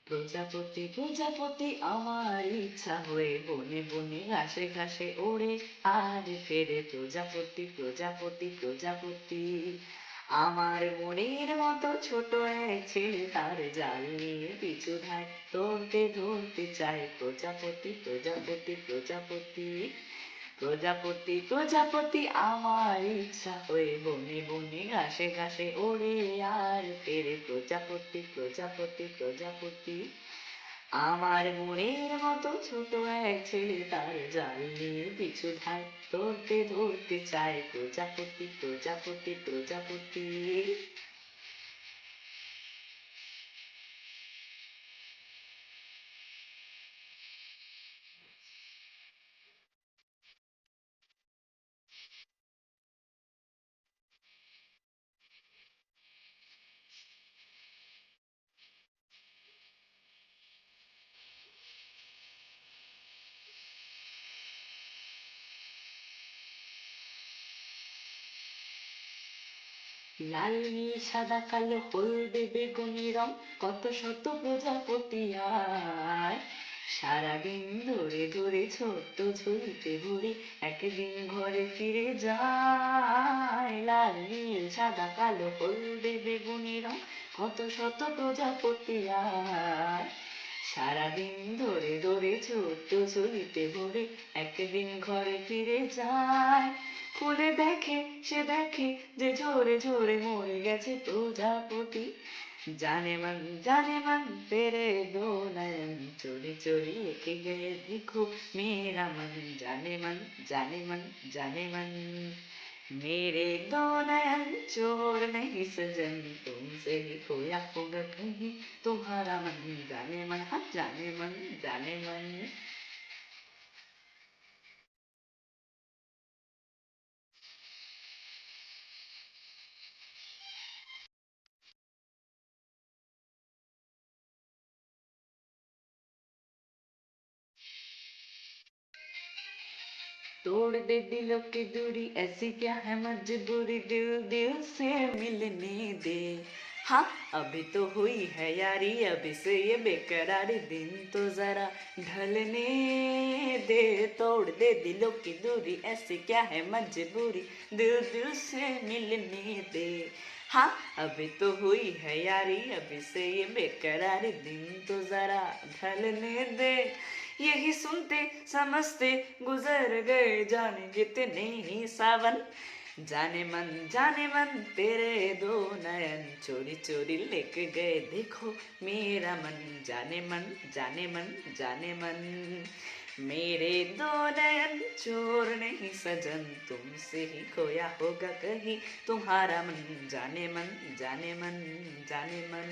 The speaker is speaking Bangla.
প্রজাপতি প্রজাপতি আমার ইচ্ছা হয়ে বনে বনে ঘাসে ঘাসে ওড়ে আর ফেরে। প্রজাপতি প্রজাপতি প্রজাপতি আমার মনের মতো ছোট এক ছেলে তার জাল নিয়ে পিছু ধায়, ধরতে ধরতে চায়। প্রজাপতি প্রজাপতি প্রজাপতি প্রজাপতি প্রজাপতি আমার ইচ্ছা হয়ে বনে বনে ঘাসে ঘাসে ওড়ে আর ফেরে। প্রজাপতি প্রজাপতি প্রজাপতি আমার মনের মতো ছোট এক ছেলে তার জাল নিয়ে পিছু ধায়, ধরতে ধরতে চায়। প্রজাপতি প্রজাপতি প্রজাপতি লাল নীল সাদা কালো হলদে বেগুনি রং, কত শত প্রজাপতি আয় সারাদিন ধরে ধরে ছোট্ট ঝুড়িতে ভরে একদিন ঘরে ফিরে যায়। লাল নীল সাদা কালো হলদে বেগুনি রং, কত শত প্রজাপতি আয় সারাদিন ধরে ধরে ছোট্ট ঝুড়িতে ভরে একদিন ঘরে ফিরে যায়। খুলে দেখে সে দেখে যে ঝরে ঝরে মরে গেছে প্রজাপতি। जाने मन तेरे दो नयन चोरी चोरी लेके गए देखो मेरा मन। जाने मन जाने मन मेरे दो नयन चोर नहीं सजन, तुमसे ही खोया होगा कहीं तुम्हारा मन। जाने मन हाँ जाने मन जाने मन। तोड़ दे दिलों की दूरी ऐसी क्या है मजबूरी, दिल दिल से मिलने दे। हाँ अभी तो हुई है यारी, अभी से ये बेकरारी दिन तो जरा ढलने दे। तोड़ दे दिलों की दूरी ऐसी क्या है मजबूरी, दिल दिल से मिलने दे। हाँ अभी तो हुई है यारी, अभी से ये बेकरारी दिन तो जरा ढलने दे। यही सुनते समझते गुजर गए जाने कितने ही सावन। जाने मन तेरे दो नयन चोरी चोरी लेके गए देखो मेरा मन। जाने मन जाने मन जाने मन मेरे दो नयन चोर नहीं सजन, तुमसे ही खोया होगा कहीं तुम्हारा मन। जाने मन जाने मन जाने मन।